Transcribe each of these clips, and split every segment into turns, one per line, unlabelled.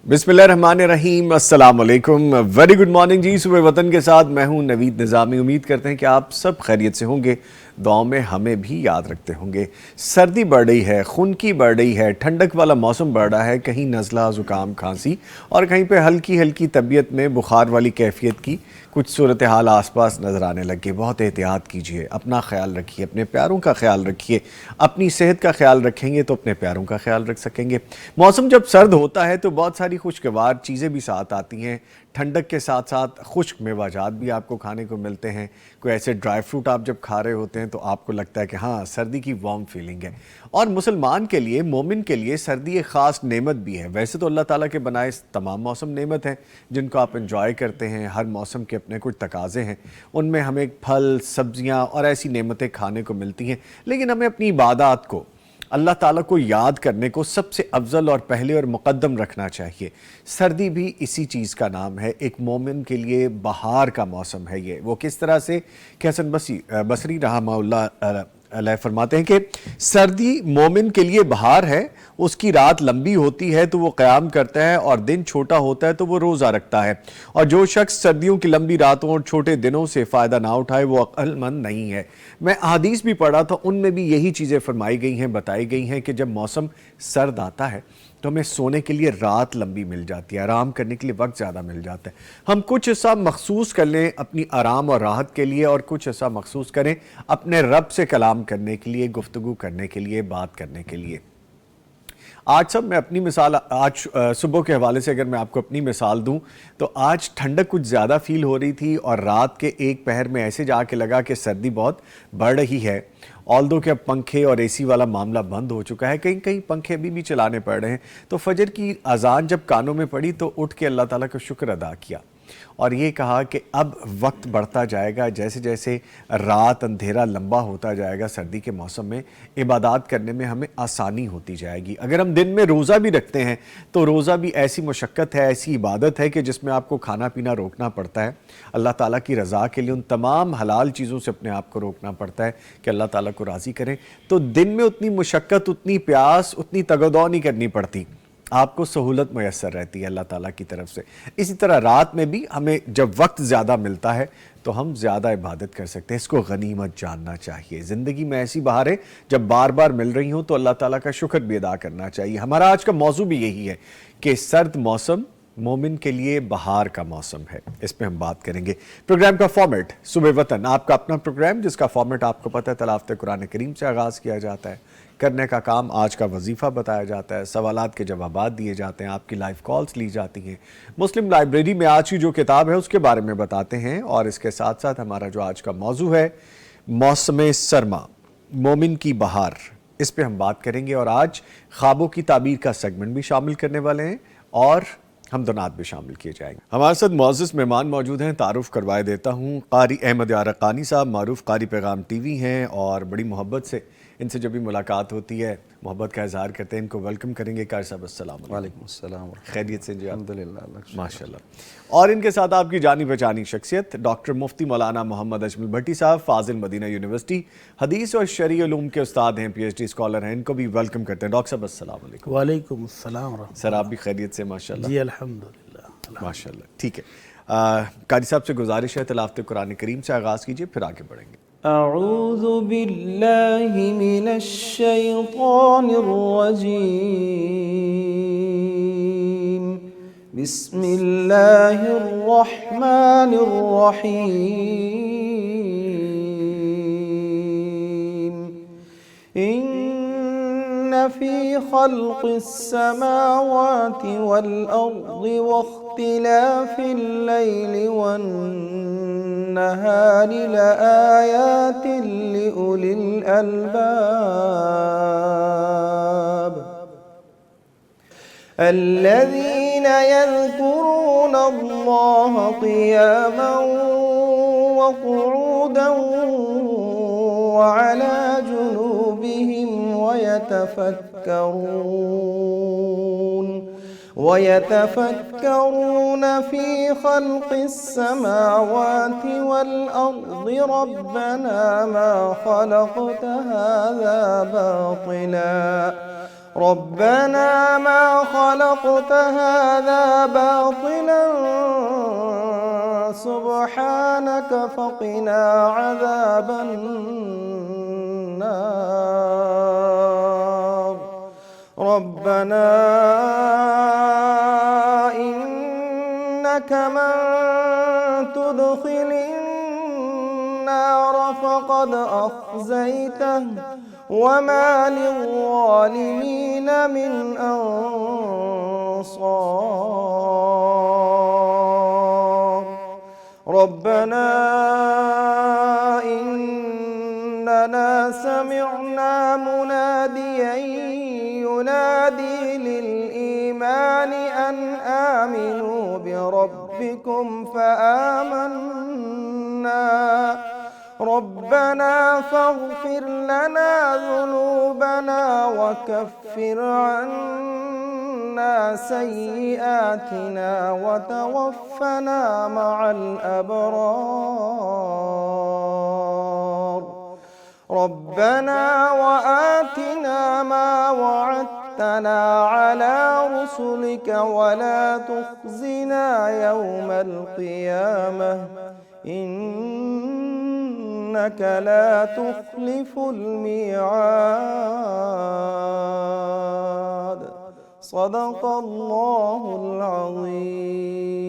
بسم اللہ الرحمن الرحیم، السلام علیکم، ویری گڈ مارننگ جی۔ صبح وطن کے ساتھ میں ہوں نوید نظامی۔ امید کرتے ہیں کہ آپ سب خیریت سے ہوں گے، دعاؤں میں ہمیں بھی یاد رکھتے ہوں گے۔ سردی بڑھ رہی ہے، خنکی بڑھ رہی ہے، ٹھنڈک والا موسم بڑھ رہا ہے، کہیں نزلہ، زکام، کھانسی اور کہیں پہ ہلکی ہلکی طبیعت میں بخار والی کیفیت کی کچھ صورتحال آس پاس نظر آنے لگے۔ بہت احتیاط کیجئے، اپنا خیال رکھیے، اپنے پیاروں کا خیال رکھیے۔ اپنی صحت کا خیال رکھیں گے تو اپنے پیاروں کا خیال رکھ سکیں گے۔ موسم جب سرد ہوتا ہے تو بہت ساری خوشگوار چیزیں بھی ساتھ آتی ہیں۔ ٹھنڈک کے ساتھ ساتھ خشک میوہ جات بھی آپ کو کھانے کو ملتے ہیں۔ کوئی ایسے ڈرائی فروٹ آپ جب کھا رہے ہوتے ہیں تو آپ کو لگتا ہے کہ ہاں سردی کی وارم فیلنگ ہے۔ اور مسلمان کے لیے، مومن کے لیے سردی ایک خاص نعمت بھی ہے۔ ویسے تو اللہ تعالیٰ کے بنائے تمام موسم نعمت ہیں جن کو آپ انجوائے کرتے ہیں۔ ہر موسم کے اپنے کچھ تقاضے ہیں، ان میں ہمیں پھل، سبزیاں اور ایسی نعمتیں کھانے کو ملتی ہیں، لیکن ہمیں اپنی عبادات کو، اللہ تعالیٰ کو یاد کرنے کو سب سے افضل اور پہلے اور مقدم رکھنا چاہیے۔ سردی بھی اسی چیز کا نام ہے۔ ایک مومن کے لیے بہار کا موسم ہے یہ۔ وہ کس طرح سے کہ حسن بصری رحمہ اللہ علیہ فرماتے ہیں کہ سردی مومن کے لیے بہار ہے۔ اس کی رات لمبی ہوتی ہے تو وہ قیام کرتا ہے، اور دن چھوٹا ہوتا ہے تو وہ روزہ رکھتا ہے، اور جو شخص سردیوں کی لمبی راتوں اور چھوٹے دنوں سے فائدہ نہ اٹھائے وہ عقل مند نہیں ہے۔ میں احادیث بھی پڑھا تھا، ان میں بھی یہی چیزیں فرمائی گئی ہیں، بتائی گئی ہیں کہ جب موسم سرد آتا ہے تو ہمیں سونے کے لیے رات لمبی مل جاتی ہے، آرام کرنے کے لیے وقت زیادہ مل جاتا ہے۔ ہم کچھ حصہ مخصوص کر لیں اپنی آرام اور راحت کے لیے، اور کچھ حصہ مخصوص کریں اپنے رب سے کلام کرنے کے لیے، گفتگو کرنے کے لیے، بات کرنے کے لیے۔ آج میں اپنی مثال، آج صبح کے حوالے سے اگر میں آپ کو اپنی مثال دوں تو آج ٹھنڈک کچھ زیادہ فیل ہو رہی تھی، اور رات کے ایک پہر میں ایسے جا کے لگا کہ سردی بہت بڑھ رہی ہے۔ آلدو کہ اب پنکھے اور اے سی والا معاملہ بند ہو چکا ہے، کہیں کہیں پنکھے ابھی بھی چلانے پڑ رہے ہیں، تو فجر کی اذان جب کانوں میں پڑی تو اٹھ کے اللہ تعالیٰ کا شکر ادا کیا، اور یہ کہا کہ اب وقت بڑھتا جائے گا، جیسے جیسے رات اندھیرا لمبا ہوتا جائے گا سردی کے موسم میں عبادات کرنے میں ہمیں آسانی ہوتی جائے گی۔ اگر ہم دن میں روزہ بھی رکھتے ہیں تو روزہ بھی ایسی مشقت ہے، ایسی عبادت ہے کہ جس میں آپ کو کھانا پینا روکنا پڑتا ہے۔ اللہ تعالیٰ کی رضا کے لیے ان تمام حلال چیزوں سے اپنے آپ کو روکنا پڑتا ہے کہ اللہ تعالیٰ کو راضی کریں۔ تو دن میں اتنی مشقت، اتنی پیاس، اتنی تگ و دو نہیں کرنی پڑتی، آپ کو سہولت میسر رہتی ہے اللہ تعالیٰ کی طرف سے۔ اسی طرح رات میں بھی ہمیں جب وقت زیادہ ملتا ہے تو ہم زیادہ عبادت کر سکتے ہیں۔ اس کو غنیمت جاننا چاہیے۔ زندگی میں ایسی بہاریں جب بار بار مل رہی ہوں تو اللہ تعالیٰ کا شکر بھی ادا کرنا چاہیے۔ ہمارا آج کا موضوع بھی یہی ہے کہ سرد موسم مومن کے لیے بہار کا موسم ہے، اس پہ ہم بات کریں گے۔ پروگرام کا فارمیٹ صبح وطن، آپ کا اپنا پروگرام جس کا فارمیٹ آپ کو پتہ ہے، تلاوت قرآن کریم سے آغاز کیا جاتا ہے، کرنے کا کام آج کا وظیفہ بتایا جاتا ہے، سوالات کے جوابات دیے جاتے ہیں، آپ کی لائیو کالز لی جاتی ہیں، مسلم لائبریری میں آج کی جو کتاب ہے اس کے بارے میں بتاتے ہیں، اور اس کے ساتھ ساتھ ہمارا جو آج کا موضوع ہے موسم سرما، مومن کی بہار، اس پہ ہم بات کریں گے، اور آج خوابوں کی تعبیر کا سیگمنٹ بھی شامل کرنے والے ہیں، اور حمدنات بھی شامل کیے جائیں گے۔ ہمارے ساتھ معزز مہمان موجود ہیں، تعارف کروائے دیتا ہوں۔ قاری احمد یارقانی صاحب، معروف قاری پیغام ٹی وی ہیں، اور بڑی محبت سے ان سے جب بھی ملاقات ہوتی ہے محبت کا اظہار کرتے ہیں۔ ان کو ویلکم کریں گے۔ قاری صاحب السلام علیکم۔
وعلیکم السلام۔
خیریت سے جی؟
الحمدللہ،
ماشاء اللہ۔ اور ان کے ساتھ آپ کی جانی پہچانی شخصیت ڈاکٹر مفتی مولانا محمد اجمل بھٹی صاحب، فاضل مدینہ یونیورسٹی، حدیث اور شرعی علوم کے استاد ہیں، پی ایچ ڈی اسکالر ہیں، ان کو بھی ویلکم کرتے ہیں۔ ڈاکٹر صاحب السلام علیکم۔
وعلیکم السلام ورحمۃ اللہ۔
سر آپ بھی خیریت سے؟ ماشاء اللہ
جی الحمدللہ،
ماشاء اللہ۔ ٹھیک ہے، قاری صاحب سے گزارش ہے تلاوت قرآن کریم سے آغاز کیجئے، پھر آگے بڑھیں گے۔
اعوذ باللہ من الشیطان الرجیم، بسم اللہ الرحمن الرحیم، ان فی خلق السماوات والارض واختلاف اللیل والنہار لآیات لأولی الألباب الذین یذکرون اللہ قیاما وقعودا وعلى جنوبهم ويتفكرون في خلق السماوات والأرض ربنا ما خلقت هذا باطلا ربنا ما خلقت هذا باطلا سبحانك فقنا عذاب النار ربنا إنك من تدخل النار فقد أخزيته وما للظالمين من أنصار ربنا إننا سمعنا مناديا ينادي للإيمان أن آمنوا بربكم فآمنا ربنا فاغفر لنا ذنوبنا وكفر عنا سيئاتنا وتوفنا مع الأبرار ربنا وآتنا ما وعدتنا على رسلك ولا تخزنا يوم القيامة إنك لا تخلف الميعاد صدق الله العظيم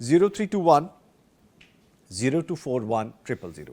0321024100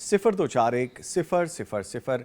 0241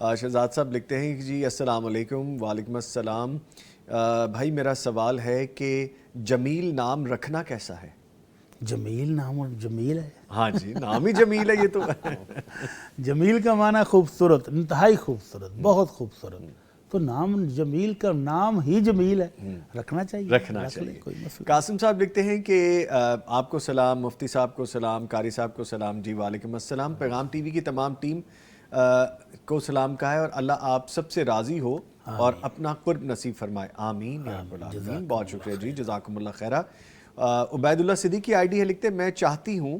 شہزاد صاحب لکھتے ہیں کہ جی السلام علیکم. وعلیکم السلام. بھائی میرا سوال ہے کہ جمیل نام رکھنا کیسا ہے؟
جمیل نام اور جمیل ہے.
ہاں جی نام ہی جمیل ہے یہ تو.
جمیل کا معنی خوبصورت، انتہائی خوبصورت، بہت خوبصورت. تو نام جمیل کا نام ہی جمیل ہے، رکھنا چاہیے.
رکھنا
رکھ لیں،
چاہیے.
کوئی مسئلہ.
قاسم صاحب لکھتے ہیں کہ آپ کو سلام، مفتی صاحب کو سلام، قاری صاحب کو سلام. جی وعلیکم السلام. پیغام ٹی وی کی تمام ٹیم کو سلام کہا ہے اور اللہ آپ سب سے راضی ہو اور اپنا قرب نصیب فرمائے. آمین یا رب العالمین. بہت شکریہ جی، جزاکم اللہ خیرہ. عبید اللہ صدیقی آئی ڈی ہے، لکھتے ہیں میں چاہتی ہوں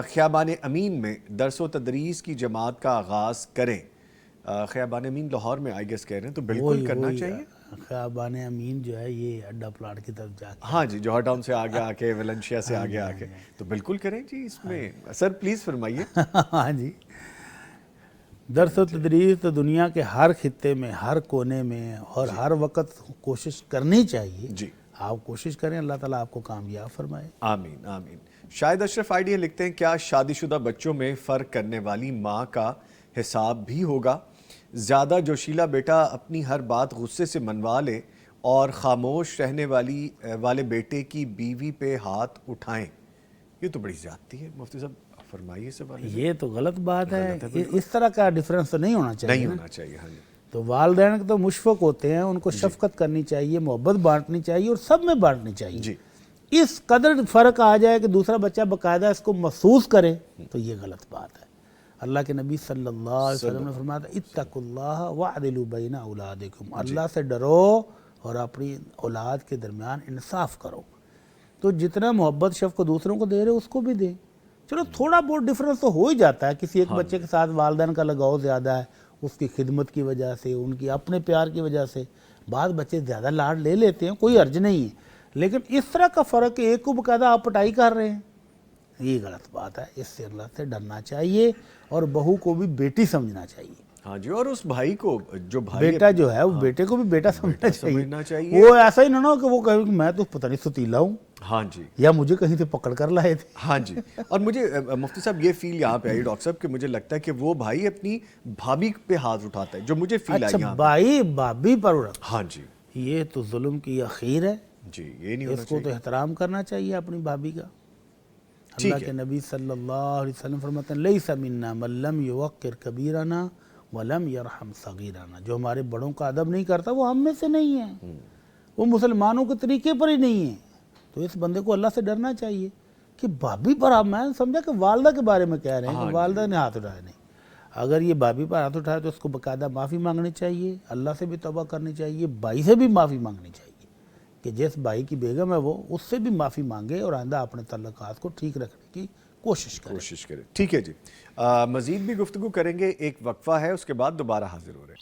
خیابان امین میں درس و تدریس کی جماعت کا آغاز کریں. خیابان امین لاہور میں آئی گیس کہہ رہے ہیں، تو بالکل کرنا چاہیے.
خیابان امین جو ہے یہ اڈا پلاٹ کی طرف جا کے،
ہاں جی، جوہر ٹاؤن سے آگے آ کے، ویلنشیا سے آگے آ کے، تو بالکل کریں جی. اس میں سر پلیز فرمائیے.
ہاں جی. درس و تدریس تو دنیا کے ہر خطے میں، ہر کونے میں اور ہر وقت کوشش کرنی چاہیے.
جی
آپ کوشش کریں، اللہ تعالیٰ آپ کو کامیاب فرمائے.
آمین آمین. شاہد اشرف آئی ڈی لکھتے ہیں کیا شادی شدہ بچوں میں فرق کرنے والی ماں کا حساب بھی ہوگا؟ زیادہ جوشیلا بیٹا اپنی ہر بات غصے سے منوا لے اور خاموش رہنے والے بیٹے کی بیوی پہ ہاتھ اٹھائیں. یہ تو بڑی زیادتی ہے. مفتی صاحب فرمائیے اس بارے میں.
یہ تو غلط بات ہے. اس طرح کا ڈیفرنس تو نہیں ہونا چاہیے.
نہیں ہونا چاہیے. ہاں جی.
تو والدین تو مشفق ہوتے ہیں، ان کو شفقت کرنی چاہیے، محبت بانٹنی چاہیے اور سب میں بانٹنی چاہیے.
جی
اس قدر فرق آ جائے کہ دوسرا بچہ باقاعدہ اس کو محسوس کرے تو یہ غلط بات ہے. اللہ کے نبی صلی اللہ علیہ وسلم نے فرمایا تھا اتقوا اللہ واعدلوا بین اولادکم. اللہ سے ڈرو اور اپنی اولاد کے درمیان انصاف کرو. تو جتنا محبت شفقت دوسروں کو دے رہے اس کو بھی دیں. چلو تھوڑا بہت ڈفرنس تو ہو ہی جاتا ہے. کسی ایک بچے کے ساتھ والدین کا لگاؤ زیادہ ہے، اس کی خدمت کی وجہ سے، ان کی اپنے پیار کی وجہ سے بعض بچے زیادہ لاڈ لے لیتے ہیں، کوئی حرج نہیں ہے. لیکن اس طرح کا فرق کہ ایک کو باقاعدہ آپ پٹائی کر رہے ہیں، یہ غلط بات ہے. اس سے اللہ سے ڈرنا چاہیے اور بہو کو بھی بیٹی سمجھنا چاہیے.
ہاں جی. اور اس بھائی کو جو بھائی
بیٹا جو ہے وہ بیٹے کو بھی بیٹا سمجھنا
سمجھنا
چاہیے. وہ ایسا ہی نہ ہو کہ وہ کہے کہ میں تو پتہ نہیں ستیلا ہوں،
ہاں جی،
یا مجھے کہیں سے پکڑ کر لائے تھے.
ہاں جی. اور مجھے مفتی صاحب یہ فیل یہاں پہ آئی ڈاکٹر صاحب کہ مجھے لگتا ہے کہ وہ بھائی اپنی بھابھی پہ ہاتھ اٹھاتا ہے، جو مجھے فیل آئی
اچھا
یہاں.
بھائی بھابھی پر اڑا،
ہاں جی
یہ تو ظلم کی اخیر ہے.
جی، یہ نہیں ہونا
اس کو تو احترام کرنا چاہیے اپنی بھابھی کا. اللہ کے نبی صلی اللہ علیہ وسلم فرماتے ہیں لیس منا من لم یوقر کبیرنا ولم یرحم صغیرنا. جو ہمارے بڑوں کا ادب نہیں کرتا وہ ہم میں سے نہیں ہے، وہ مسلمانوں کے طریقے پر ہی نہیں ہے. تو اس بندے کو اللہ سے ڈرنا چاہیے کہ بھابھی پر آپ، میں سمجھا کہ والدہ کے بارے میں کہہ رہے ہیں کہ والدہ نے ہاتھ اٹھائے. نہیں، اگر یہ بھابھی پر ہاتھ اٹھائے تو اس کو باقاعدہ معافی مانگنی چاہیے، اللہ سے بھی توبہ کرنی چاہیے، بھائی سے بھی معافی مانگنی چاہیے کہ جس بھائی کی بیگم ہے وہ اس سے بھی معافی مانگے اور آئندہ اپنے تعلقات کو ٹھیک رکھنے کی کوشش کرے.
ٹھیک ہے جی. مزید بھی گفتگو کریں گے، ایک وقفہ ہے، اس کے بعد دوبارہ حاضر ہو رہے ہیں.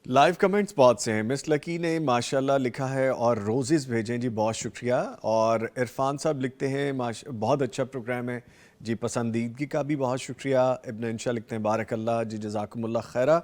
لائیو کمنٹس بہت سے ہیں. مس لکی نے ماشاءاللہ لکھا ہے اور روزز بھیجیں جی، بہت شکریہ. اور عرفان صاحب لکھتے ہیں بہت اچھا پروگرام ہے جی، پسندیدگی کا بھی بہت شکریہ. ابن انشاء لکھتے ہیں بارک اللہ جی، جزاکم اللہ خیرہ.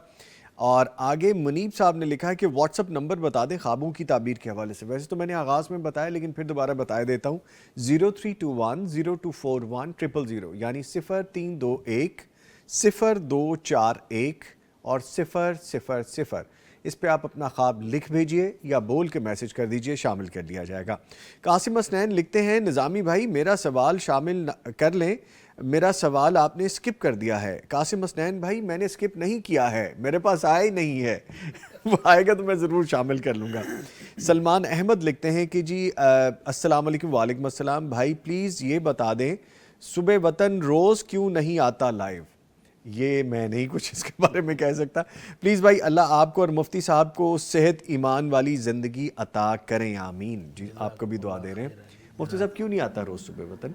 اور آگے منیب صاحب نے لکھا ہے کہ واٹس اپ نمبر بتا دیں خوابوں کی تعبیر کے حوالے سے. ویسے تو میں نے آغاز میں بتایا لیکن پھر دوبارہ بتا دیتا ہوں. 0321024100 یعنی 0321 0241 اور 000. اس پہ آپ اپنا خواب لکھ بھیجئے یا بول کے میسج کر دیجئے، شامل کر لیا جائے گا. قاسم حسنین لکھتے ہیں نظامی بھائی میرا سوال شامل کر لیں، میرا سوال آپ نے سکپ کر دیا ہے. قاسم حسنین بھائی میں نے سکپ نہیں کیا ہے، میرے پاس آیا ہی نہیں ہے. وہ آئے گا تو میں ضرور شامل کر لوں گا. سلمان احمد لکھتے ہیں کہ جی السلام علیکم. وعلیکم السلام. بھائی پلیز یہ بتا دیں صبح وطن روز کیوں نہیں آتا لائیو؟ یہ میں نہیں کچھ اس کے بارے میں کہہ سکتا. پلیز بھائی اللہ آپ کو اور مفتی صاحب کو صحت ایمان والی زندگی عطا کریں. آمین. جی آپ کو بھی دعا دے رہے ہیں. مفتی صاحب کیوں نہیں آتا روز صبح وطن؟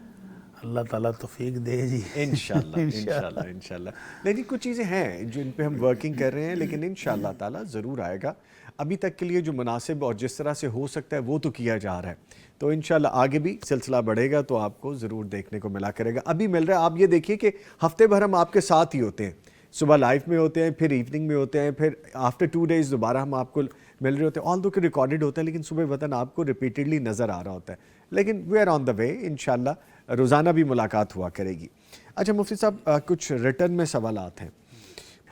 اللہ تعالیٰ توفیق دے جی.
انشاءاللہ انشاءاللہ. نہیں کچھ چیزیں ہیں جن پہ ہم ورکنگ کر رہے ہیں لیکن انشاءاللہ تعالیٰ ضرور آئے گا. ابھی تک کے لیے جو مناسب اور جس طرح سے ہو سکتا ہے وہ تو کیا جا رہا ہے. تو انشاءاللہ آگے بھی سلسلہ بڑھے گا تو آپ کو ضرور دیکھنے کو ملا کرے گا. ابھی مل رہا ہے. آپ یہ دیکھیے کہ ہفتے بھر ہم آپ کے ساتھ ہی ہوتے ہیں. صبح لائف میں ہوتے ہیں، پھر ایوننگ میں ہوتے ہیں، پھر آفٹر 2 days دوبارہ ہم آپ کو مل رہے ہوتے ہیں. آل دو کہ ریکارڈڈ ہوتا ہے لیکن صبح وطن آپ کو ریپیٹڈلی نظر آ رہا ہوتا ہے. لیکن وی آر آن دا وے. انشاءاللہ روزانہ بھی ملاقات ہوا کرے گی. اچھا مفتی صاحب کچھ ریٹرن میں سوالات ہیں.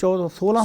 16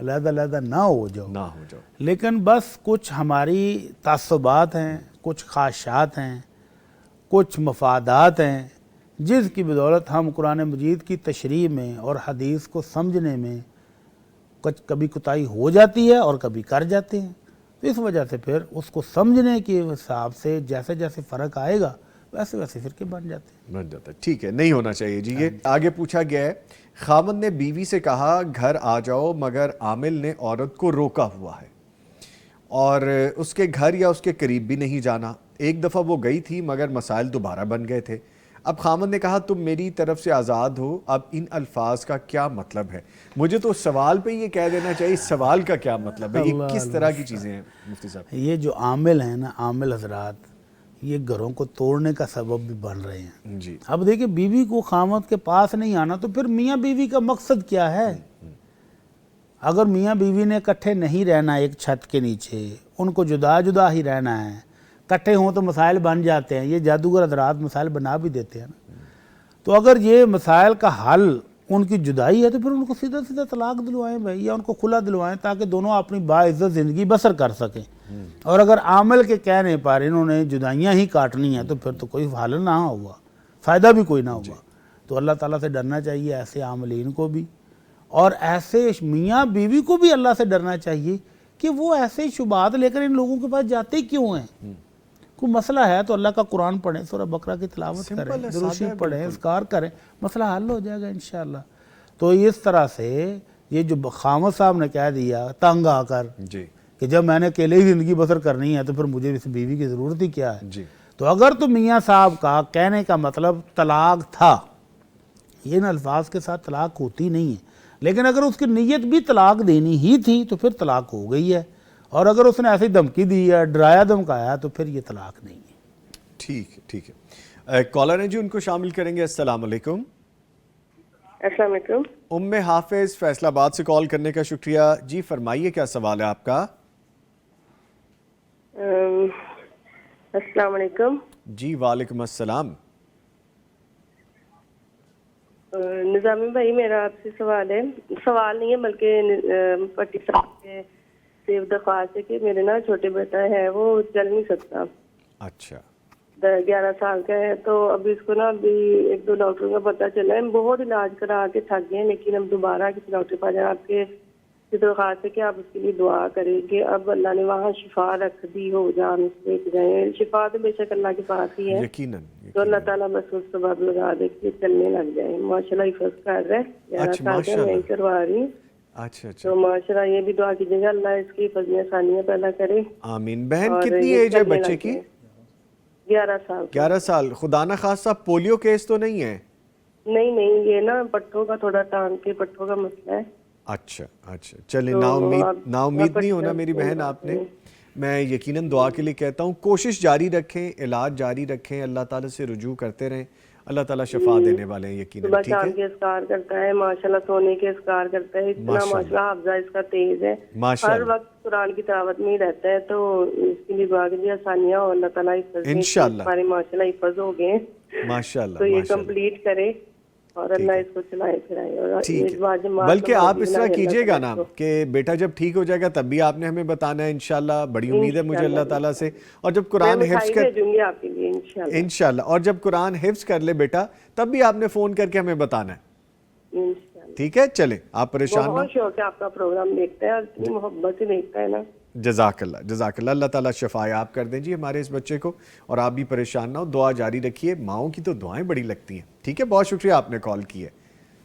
علیحدہ علیحدہ نہ ہو جاؤ،
نہ ہو جاؤ.
لیکن بس کچھ ہماری تعصبات ہیں، کچھ خواہشات ہیں، کچھ مفادات ہیں، جس کی بدولت ہم قرآن مجید کی تشریح میں اور حدیث کو سمجھنے میں کبھی کوتاہی ہو جاتی ہے اور کبھی کر جاتے ہیں. تو اس وجہ سے پھر اس کو سمجھنے کے حساب سے جیسے جیسے فرق آئے گا ویسے ویسے فرقے بن جاتے ہیں.
بن جاتا ہے. ٹھیک ہے، نہیں ہونا چاہیے جی. یہ آگے پوچھا گیا ہے، خاوند نے بیوی سے کہا گھر آ جاؤ، مگر عامل نے عورت کو روکا ہوا ہے اور اس کے گھر یا اس کے قریب بھی نہیں جانا. ایک دفعہ وہ گئی تھی مگر مسائل دوبارہ بن گئے تھے. اب خاوند نے کہا تم میری طرف سے آزاد ہو. اب ان الفاظ کا کیا مطلب ہے؟ مجھے تو سوال پہ یہ کہہ دینا چاہیے سوال کا کیا مطلب ہے. یہ کس طرح کی چیزیں ہیں مفتی صاحب؟
یہ جو عامل ہیں نا، عامل حضرات، یہ گھروں کو توڑنے کا سبب بھی بن رہے ہیں.
جی.
اب دیکھیں بیوی کو خاوند کے پاس نہیں آنا تو پھر میاں بیوی کا مقصد کیا ہے؟ اگر میاں بیوی نے اکٹھے نہیں رہنا ایک چھت کے نیچے، ان کو جدا جدا ہی رہنا ہے، اکٹھے ہوں تو مسائل بن جاتے ہیں. یہ جادوگر حضرات مسائل بنا بھی دیتے ہیں نا. تو اگر یہ مسائل کا حل ان کی جدائی ہے تو پھر ان کو سیدھا سیدھا طلاق دلوائیں بھائی، یا ان کو کھلا دلوائیں تاکہ دونوں اپنی باعزت زندگی بسر کر سکیں. اور اگر عامل کے کہنے پر انہوں نے جدائیاں ہی کاٹنی ہیں تو پھر تو کوئی حل نہ ہوا، فائدہ بھی کوئی نہ ہوا. تو اللہ تعالیٰ سے ڈرنا چاہیے ایسے عاملین کو بھی، اور ایسے میاں بیوی کو بھی اللہ سے ڈرنا چاہیے کہ وہ ایسے شبہات لے کر ان لوگوں کے پاس جاتے کیوں ہیں. کوئی مسئلہ ہے تو اللہ کا قرآن پڑھیں، سورہ بقرہ کی تلاوت کریں، درود شریف پڑھیں، اذکار کریں، مسئلہ حل ہو جائے گا انشاءاللہ. تو اس طرح سے یہ جو خامد صاحب نے کہہ دیا تنگ آ کر
جی
کہ جب میں نے اکیلے ہی زندگی بسر کرنی ہے تو پھر مجھے اس بیوی کی ضرورت ہی کیا ہے.
جی.
تو اگر تو میاں صاحب کا کہنے کا مطلب طلاق تھا، یہ ان الفاظ کے ساتھ طلاق ہوتی نہیں ہے، لیکن اگر اس کی نیت بھی طلاق دینی ہی تھی تو پھر طلاق ہو گئی ہے. اور اگر اس نے ایسی دھمکی دی ہے، ڈرایا دھمکایا، تو پھر یہ طلاق نہیں ہے.
ٹھیک ہے. ٹھیک ہے. کالر ہیں جی، ان کو شامل کریں گے. السلام علیکم.
السلام علیکم.
ام حافظ فیصل آباد سے کال کرنے کا شکریہ جی. فرمائیے کیا سوال ہے آپ کا؟
السلام علیکم
جی. وعلیکم السلام.
نظامی بھائی، میرا آپ سے سوال ہے، سوال نہیں ہے بلکہ پٹی صاحب سے صرف درخواست ہے کہ میرے نا چھوٹے بیٹا ہے، وہ چل نہیں سکتا.
اچھا.
11 سال کا ہے. تو ابھی اس کو نا ابھی 1-2 ڈاکٹروں کا پتہ چلا ہے، بہت علاج کرا کے تھک گئے ہیں، لیکن اب دوبارہ کسی ڈاکٹر کے پاس جائیں. آپ کے درخواست ہے کہ آپ اس کے لیے دعا کریں کہ اب اللہ نے وہاں شفا رکھ دی ہو، جان اس لے کے جائیں. شفا تو بے شک اللہ کے پاس ہی ہے،
یقیناً.
تو اللہ تعالیٰ بس اس سبب لگا دے کہ چلنے لگ جائے. ماشاء اللہ حفظ کر رہے ہیں، 11 سال کا میں کروا رہی ہوں.
اچھا. اچھا.
تو ماشاء اللہ یہ بھی دعا کیجیے گا اللہ اس کی حفظ میں آسانیاں پیدا کرے.
آمین. بہن
اور
کتنی
یہ
ایج ہے
چلنے
بچے
لگ
کی؟
جائے. 11 سال.
11 سال. خدا نہ خواستہ پولیو کیس تو نہیں ہے؟
نہیں، یہ نا پٹھوں کا تھوڑا ٹانگ کے پٹھوں کا مسئلہ ہے.
اچھا. اچھا. چلیں،
تو
نا امید نہیں ہونا میری بہن آپ نے. میں یقیناً دعا کے لیے کہتا ہوں کوشش جاری رکھیں، علاج جاری رکھیں، اللہ تعالیٰ سے رجوع کرتے رہیں. اللہ تعالیٰ شفا دینے والے ہیں یقیناً.
صبح
ٹھیک
شام
ہے.
کے اذکار کرتا ہے، ماشاءاللہ سونے کے اذکار کرتا ہے. اتنا ماشاءاللہ حافظہ اس کا تیز ہے، ہر وقت قرآن کی تلاوت میں ہی رہتا ہے. تو اس کے لیے دعا کیجیے آسانیاں ہو، اللہ تعالیٰ حفظ
انشاءاللہ.
ہمارے ماشاءاللہ حفظ ہو گئے
ماشاءاللہ.
تو یہ کمپلیٹ کرے اور اللہ اس کو چلائے پھرائے. اور
ٹھیک ہے. بلکہ آپ اس طرح کیجئے گا نا کہ بیٹا جب ٹھیک ہو جائے گا تب بھی آپ نے ہمیں بتانا ہے انشاءاللہ. بڑی امید ہے مجھے اللہ تعالیٰ سے. اور جب قرآن حفظ کر
آپ کے لیے
انشاءاللہ، اور جب قرآن حفظ کر لے بیٹا تب بھی آپ نے فون کر کے ہمیں بتانا ہے. ٹھیک ہے. چلیں آپ پریشان نہ.
بہت شوق ہے آپ کا پروگرام دیکھتا ہے اور اتنی محبت سے دیکھتا ہے نا.
جزاک اللہ. جزاک اللہ. اللہ تعالیٰ شفا یاب کر دیں جی ہمارے اس بچے کو. اور آپ بھی پریشان نہ ہو، دعا جاری رکھیے. ماؤں کی تو دعائیں بڑی لگتی ہیں. ٹھیک ہے. بہت شکریہ آپ نے کال کی ہے.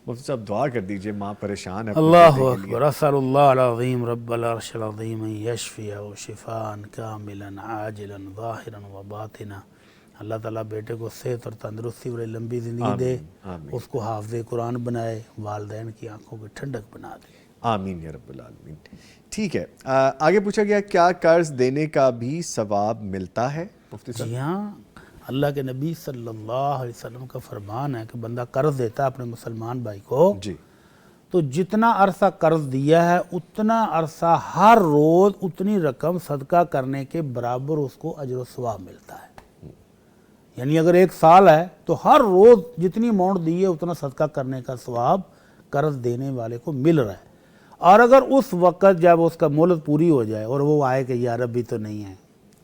مفتی صاحب دعا کر دیجئے، ماں پریشان ہے.
اللہ اکبر. اسأل اللہ العظیم رب العرش العظیم ان یشفیہ شفاء کاملا عاجلا ظاہرا و باطنا. اللہ تعالیٰ بیٹے کو صحت اور تندرستی اور لمبی زندگی دے، اس کو حافظ قرآن بنائے، والدین کی آنکھوں کی ٹھنڈک بنا دے.
آمین یا رب العالمین. ٹھیک ہے. آگے پوچھا گیا کیا قرض دینے کا بھی ثواب ملتا ہے مفتی صاحب؟
جی ہاں، اللہ کے نبی صلی اللہ علیہ وسلم کا فرمان ہے کہ بندہ قرض دیتا ہے اپنے مسلمان بھائی کو،
جی.
تو جتنا عرصہ قرض دیا ہے اتنا عرصہ ہر روز اتنی رقم صدقہ کرنے کے برابر اس کو اجر و ثواب ملتا ہے. یعنی اگر 1 سال ہے تو ہر روز جتنی اماؤنٹ دی ہے اتنا صدقہ کرنے کا ثواب قرض دینے والے کو مل رہا ہے. اور اگر اس وقت جب اس کا مہلت پوری ہو جائے اور وہ آئے کہ یار ابھی تو نہیں ہے,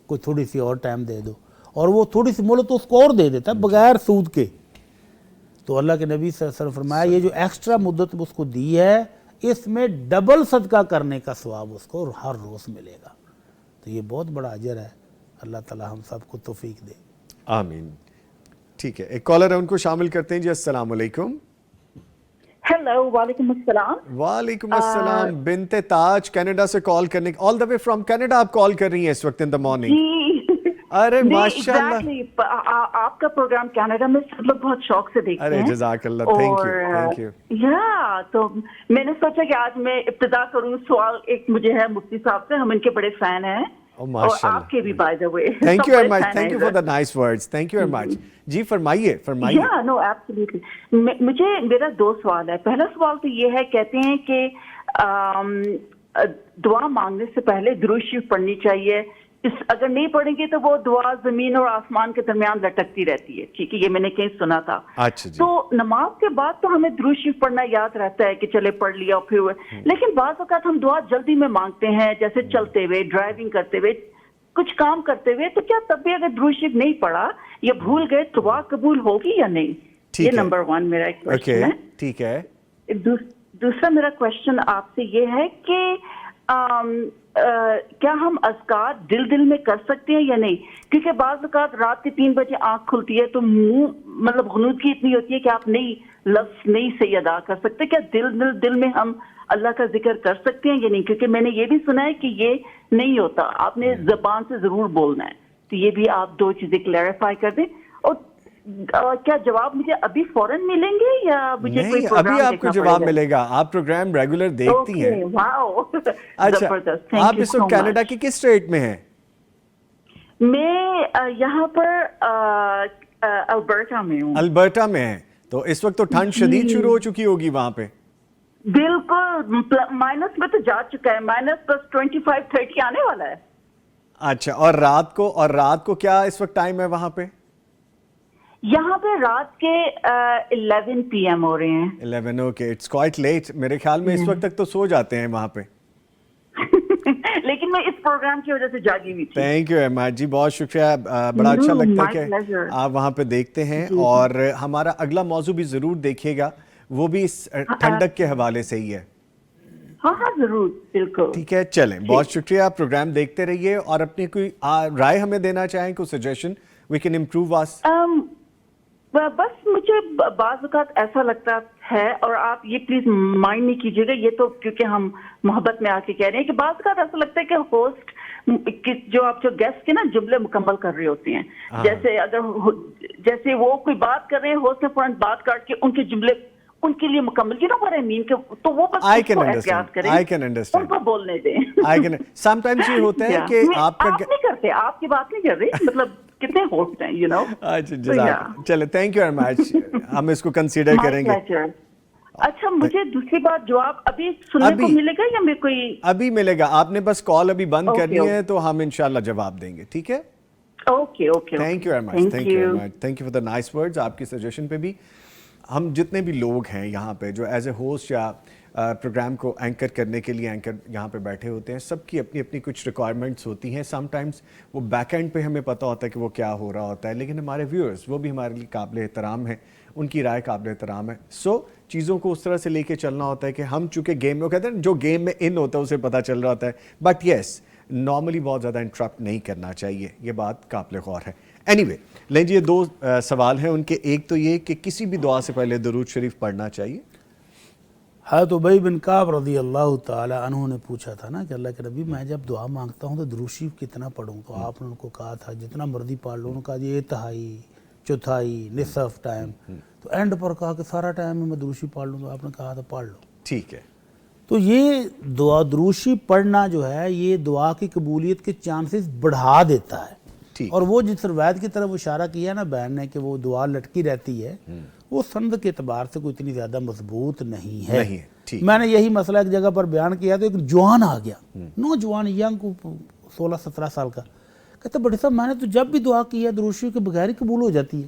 کوئی تھوڑی سی اور ٹائم دے دو, اور وہ تھوڑی سی مہلت اس کو اور دے دیتا ہے بغیر سود کے, تو اللہ کے نبی صلی اللہ علیہ وسلم فرمایا یہ جو ایکسٹرا مدت اس کو دی ہے اس میں ڈبل صدقہ کرنے کا ثواب اس کو ہر روز ملے گا. تو یہ بہت بڑا اجر ہے, اللہ تعالی ہم سب کو توفیق دے.
آمین. ٹھیک ہے, ایک کالر ہے ان کو شامل کرتے ہیں جی. السلام علیکم.
ہیلو, وعلیکم السلام.
وعلیکم السلام. بنت تاج کینیڈا سے کال کرنے, آل دا وے فرام کینیڈا آپ کال کر رہی ہیں اس وقت ان دا مارننگ. ارے ماشاءاللہ,
آپ کا پروگرام کینیڈا میں سب لوگ بہت شوق سے دیکھتے ہیں.
ارے جزاک اللہ, تھینک یو.
یا تو میں نے سوچا کہ آج میں ابتدا کروں. سوال ایک مجھے ہے مفتی صاحب سے, ہم ان کے بڑے فین ہیں اور آپ کے بھی by the way.
Thank you very much, thank you for the nice words, thank you very much. جی فرمائیے فرمائیے.
No absolutely. مجھے میرا 2 سوال ہے. پہلا سوال تو یہ ہے, کہتے ہیں کہ دعا مانگنے سے پہلے درود شریف پڑھنی چاہیے, اگر نہیں پڑھیں گے تو وہ دعا زمین اور آسمان کے درمیان لٹکتی رہتی ہے. ٹھیک ہے, یہ میں نے کہیں سنا تھا.
اچھا جی.
تو نماز کے بعد تو ہمیں درود شریف پڑھنا یاد رہتا ہے کہ چلے پڑھ لیا پھر, لیکن بعض اوقات ہم دعا جلدی میں مانگتے ہیں, جیسے چلتے ہوئے, ڈرائیونگ کرتے ہوئے, کچھ کام کرتے ہوئے, تو کیا تب بھی اگر درود شریف نہیں پڑھا یا بھول گئے تو دعا قبول ہوگی یا نہیں؟ یہ نمبر 1 میرا ایک کوشچن ہے.
ٹھیک ہے.
دوسرا میرا کوشچن آپ سے یہ ہے کہ کیا ہم اذکار دل میں کر سکتے ہیں یا نہیں؟ کیونکہ بعض اوقات رات کے 3 بجے آنکھ کھلتی ہے تو منہ مطلب غنودگی اتنی ہوتی ہے کہ آپ لفظ نہیں صحیح ادا کر سکتے. کیا دل میں ہم اللہ کا ذکر کر سکتے ہیں یا نہیں؟ کیونکہ میں نے یہ بھی سنا ہے کہ یہ نہیں ہوتا, آپ نے زبان سے ضرور بولنا ہے. تو یہ بھی آپ 2 چیزیں کلیریفائی کر دیں. اور کیا جواب مجھے ابھی فوراً ملیں گے یا مجھے کوئی
نہیں,
پروگرام
ابھی آپ کو جواب ملے گا. آپ پروگرام ریگولر دیکھتی ہیں. اچھا, آپ اس وقت کینیڈا کی کس اسٹیٹ میں ہیں؟
میں یہاں پر البرٹا میں ہوں.
البرٹا میں ہیں, تو اس وقت تو ٹھنڈ شدید شروع ہو چکی ہوگی وہاں پہ.
بالکل, مائنس میں تو جا چکا ہے, -25-30 آنے والا ہے.
اچھا, اور رات کو کیا اس وقت ٹائم ہے وہاں پہ؟
یہاں پہ رات کے 11 PM ہو رہے ہیں.
11, اوکے, اٹس کوائٹ لیٹ. میرے خیال میں اس وقت تک تو سو جاتے ہیں وہاں پہ.
لیکن میں اس پروگرام کی وجہ سے جاگی ہوئی تھی.
تھینک یو احمد جی, بہت شکریہ. بڑا اچھا لگتا ہے کہ آپ وہاں پہ دیکھتے ہیں, اور ہمارا اگلا موضوع بھی ضرور دیکھیے گا, وہ بھی اس ٹھنڈک کے حوالے سے ہی ہے.
ہاں ضرور, بالکل.
ٹھیک ہے, چلیں, بہت شکریہ. آپ پروگرام دیکھتے رہیے, اور اپنی کوئی رائے ہمیں دینا چاہیں, کوئی سجیشن وی کین امپروو اس.
بس مجھے بعض اوقات ایسا لگتا ہے, اور آپ یہ پلیز مائنڈ نہیں کیجیے گا, یہ تو کیونکہ ہم محبت میں آ کے کہہ رہے ہیں, کہ بعض اوقات ایسا لگتا ہے کہ ہوسٹ جو گیسٹ کے نا جملے مکمل کر رہے ہوتے ہیں, جیسے وہ کوئی بات کر رہے ہیں, ہوسٹ نے فوراً بات کاٹ کے ان کے جملے ان کے لیے مکمل, you know what I mean, تو وہ بس احتیاط کریں, ان کو بولنے دیں.
Sometimes یہ ہوتا ہے کہ آپ
نہیں کرتے, آپ کی بات نہیں کر رہے, مطلب کتنے ہوسٹ ہیں, you know.
چلے, تھینک یو ویری مچ, ہم اس کو کنسیڈر کریں گے.
اچھا, مجھے دوسری بات جواب ابھی سننے کو ملے گا یا میں کوئی؟
ابھی ملے گا, آپ نے بس کال ابھی بند کرنی ہے تو ہم انشاءاللہ جواب دیں گے. ٹھیک ہے,
okay.
Thank you very much, thank you for the nice words. آپ کی سجیشن پہ بھی ہم جتنے بھی لوگ ہیں یہاں پہ جو ایز اے ہوسٹ یا پروگرام کو اینکر کرنے کے لیے اینکر یہاں پہ بیٹھے ہوتے ہیں, سب کی اپنی اپنی کچھ ریکوائرمنٹس ہوتی ہیں. سم ٹائمز وہ بیک اینڈ پہ ہمیں پتہ ہوتا ہے کہ وہ کیا ہو رہا ہوتا ہے, لیکن ہمارے ویورز وہ بھی ہمارے لیے قابل احترام ہیں, ان کی رائے قابل احترام ہے. سو چیزوں کو اس طرح سے لے کے چلنا ہوتا ہے کہ ہم چونکہ گیم میں, وہ کہتے ہیں جو گیم میں ان ہوتا ہے اسے پتہ چل رہا ہوتا ہے, بٹ یس نارملی بہت زیادہ انٹرپٹ نہیں کرنا چاہیے, یہ بات قابل غور ہے. اینی وے, لیں جی, یہ 2 سوال ہیں ان کے. ایک تو یہ کہ کسی بھی دعا سے پہلے درود شریف پڑھنا چاہیے.
حضرت ابی بن کعب رضی اللہ تعالی عنہ نے پوچھا تھا نا کہ اللہ کے نبی میں جب دعا مانگتا ہوں تو درود شریف کتنا پڑھوں, تو آپ نے ان کو کہا تھا جتنا مرضی پڑھ لو. ان کا یہ تہائی, چوتھائی, نصف ٹائم, تو اینڈ پر کہا کہ سارا ٹائم میں درود شریف پڑھ لوں, تو آپ نے کہا تھا پڑھ لو.
ٹھیک ہے,
تو یہ درود شریف پڑھنا جو ہے یہ دعا کی قبولیت کے چانسز بڑھا دیتا ہے. اور وہ جس روایت کی طرف اشارہ کیا نا بہن نے کہ وہ دعا لٹکی رہتی ہے, وہ سند کے اعتبار سے کوئی اتنی زیادہ مضبوط نہیں ہے. میں نے یہی مسئلہ ایک جگہ پر بیان کیا تو ایک جوان آ گیا, نوجوان ینگ 16-17 سال کا, کہتا بڑے صاحب میں نے تو جب بھی دعا کی ہے درود شریف کے بغیر ہی قبول ہو جاتی ہے.